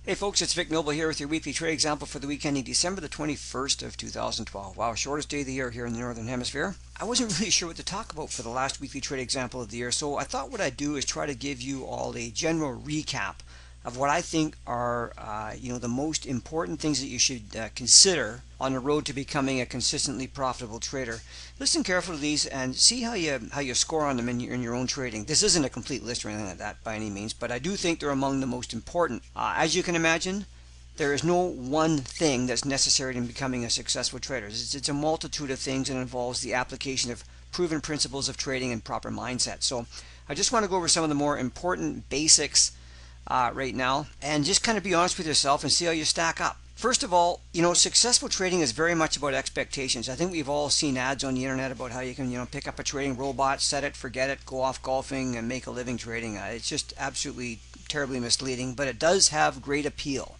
Hey folks, it's Vic Noble here with your weekly trade example for the week ending December the 21st of 2012. Wow, shortest day of the year here in the Northern Hemisphere. I wasn't really sure what to talk about for the last weekly trade example of the year, so I thought what I'd do is try to give you all a general recap of what I think are the most important things that you should consider on the road to becoming a consistently profitable trader. Listen carefully to these and see how you score on them in your own trading. This isn't a complete list or anything like that by any means, but I do think they're among the most important. As you can imagine, there is no one thing that's necessary in becoming a successful trader. It's a multitude of things and involves the application of proven principles of trading and proper mindset. So I just want to go over some of the more important basics right now and just kind of be honest with yourself and see how you stack up. First of all, successful trading is very much about expectations. I think we've all seen ads on the internet about how you can, pick up a trading robot, set it, forget it, go off golfing and make a living trading. It's just absolutely terribly misleading, but it does have great appeal.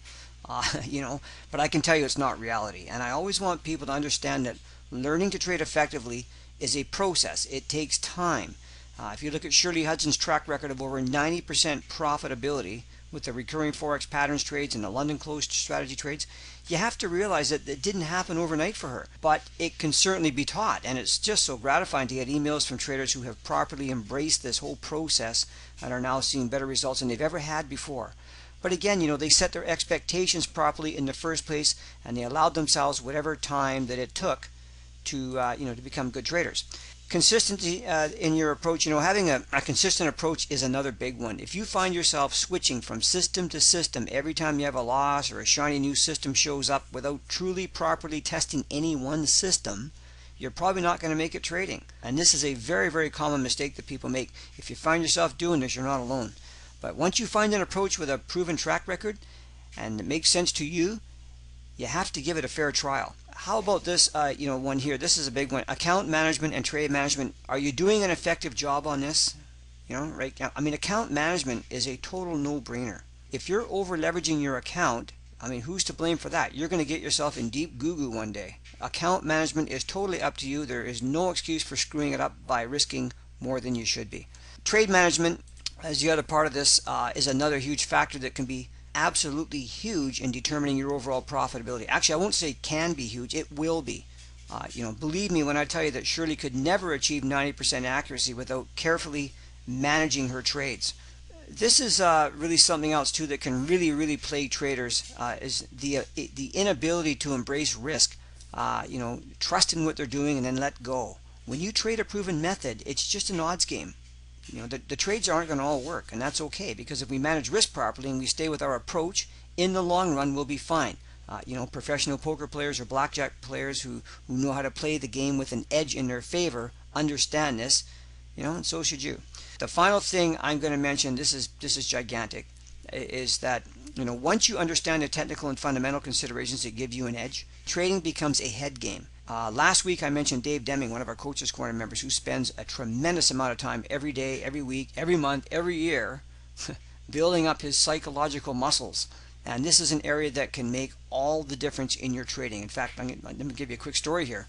But I can tell you it's not reality. And I always want people to understand that learning to trade effectively is a process. It takes time. If you look at Shirley Hudson's track record of over 90% profitability with the recurring forex patterns trades and the London closed strategy trades, you have to realize that it didn't happen overnight for her, but it can certainly be taught. And it's just so gratifying to get emails from traders who have properly embraced this whole process and are now seeing better results than they've ever had before. But again, they set their expectations properly in the first place, and they allowed themselves whatever time that it took to to become good traders. Consistency in your approach, having a consistent approach is another big one. If you find yourself switching from system to system every time you have a loss or a shiny new system shows up without truly properly testing any one system, you're probably not going to make it trading. And this is a very, very common mistake that people make. If you find yourself doing this, you're not alone. But once you find an approach with a proven track record and it makes sense to you, you have to give it a fair trial. How about this one here? This is a big one. Account management and trade management. Are you doing an effective job on this? Right now, account management is a total no-brainer. If you're over leveraging your account, who's to blame for that? You're going to get yourself in deep goo-goo one day. Account management is totally up to you. There is no excuse for screwing it up by risking more than you should be. Trade management, as the other part of this, is another huge factor that can be absolutely huge in determining your overall profitability. Actually, I won't say can be huge, it will be. Believe me when I tell you that Shirley could never achieve 90% accuracy without carefully managing her trades. This is really something else too that can really plague traders, is the inability to embrace risk, trust in what they're doing and then let go. When you trade a proven method, it's just an odds game. The trades aren't going to all work, and that's okay, because if we manage risk properly and we stay with our approach, in the long run we'll be fine. Professional poker players or blackjack players who know how to play the game with an edge in their favor understand this, and so should you. The final thing I'm going to mention, this is gigantic, is that once you understand the technical and fundamental considerations that give you an edge, trading becomes a head game. Last week I mentioned Dave Deming, one of our Coaches Corner members, who spends a tremendous amount of time every day, every week, every month, every year building up his psychological muscles. And this is an area that can make all the difference in your trading. In fact, let me give you a quick story here.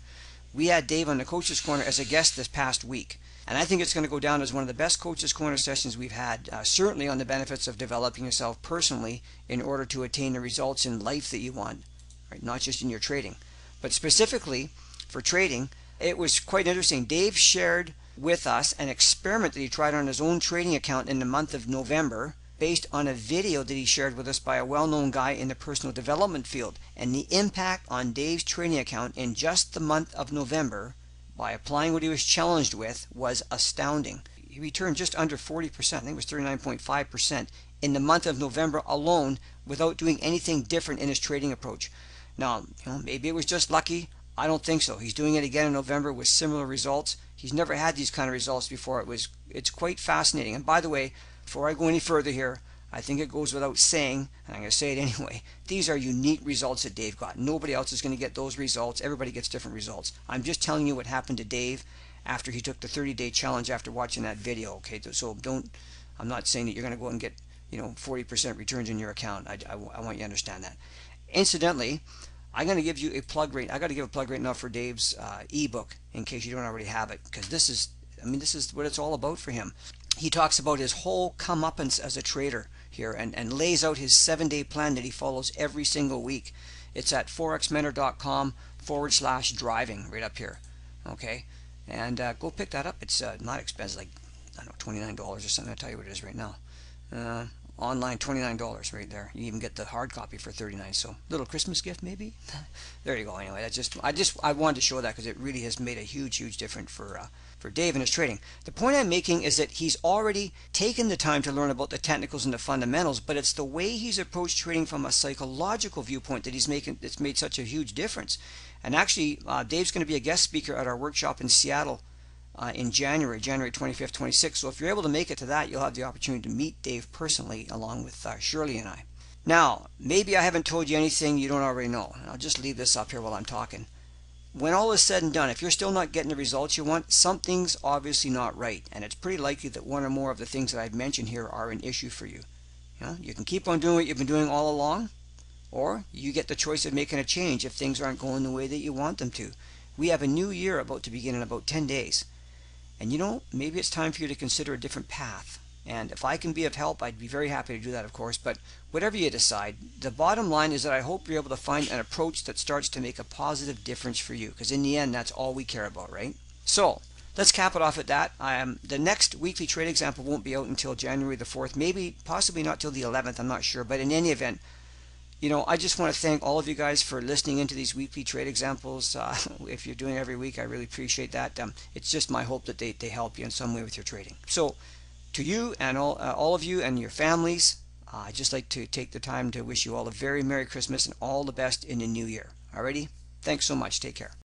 We had Dave on the Coaches Corner as a guest this past week, and I think it's going to go down as one of the best Coaches Corner sessions we've had, certainly on the benefits of developing yourself personally in order to attain the results in life that you want, right? Not just in your trading. But specifically for trading, it was quite interesting. Dave shared with us an experiment that he tried on his own trading account in the month of November based on a video that he shared with us by a well-known guy in the personal development field. And the impact on Dave's trading account in just the month of November by applying what he was challenged with was astounding. He returned just under 40%, I think it was 39.5% in the month of November alone without doing anything different in his trading approach. Now, maybe it was just lucky. I don't think so. He's doing it again in November with similar results. He's never had these kind of results before. It's quite fascinating. And by the way, before I go any further here, I think it goes without saying, and I'm going to say it anyway, these are unique results that Dave got. Nobody else is going to get those results. Everybody gets different results. I'm just telling you what happened to Dave after he took the 30-day challenge after watching that video. Okay, so I'm not saying that you're going to go and get 40% returns in your account. I want you to understand that. Incidentally, I'm going to give you a plug rate. I got to give a plug rate now for Dave's ebook in case you don't already have it, because this is what it's all about for him. He talks about his whole comeuppance as a trader. here and lays out his 7-day plan that he follows every single week. It's at forexmentor.com/driving right up here. Okay, and go pick that up. It's not expensive, like I don't know, $29 or something. I'll tell you what it is right now. Online, $29 right there. You even get the hard copy for $39. So little Christmas gift maybe. There you go. Anyway, I wanted to show that because it really has made a huge difference for Dave and his trading. The point I'm making is that he's already taken the time to learn about the technicals and the fundamentals, but it's the way he's approached trading from a psychological viewpoint that's made such a huge difference. And actually, Dave's going to be a guest speaker at our workshop in Seattle in January 25th, 26th. So if you're able to make it to that, you'll have the opportunity to meet Dave personally along with Shirley and I. Now, maybe I haven't told you anything you don't already know. I'll just leave this up here while I'm talking. When all is said and done, if you're still not getting the results you want, something's obviously not right. And it's pretty likely that one or more of the things that I've mentioned here are an issue for you. You can keep on doing what you've been doing all along, or you get the choice of making a change if things aren't going the way that you want them to. We have a new year about to begin in about 10 days. And maybe it's time for you to consider a different path. And if I can be of help, I'd be very happy to do that, of course. But whatever you decide, the bottom line is that I hope you're able to find an approach that starts to make a positive difference for you. Because in the end, that's all we care about, right? So let's cap it off at that. The next weekly trade example won't be out until January the 4th. Maybe, possibly not till the 11th. I'm not sure. But in any event, I just want to thank all of you guys for listening into these weekly trade examples. If you're doing it every week, I really appreciate that. It's just my hope that they help you in some way with your trading. So to you and all of you and your families, I'd just like to take the time to wish you all a very Merry Christmas and all the best in the new year. Alrighty? Thanks so much. Take care.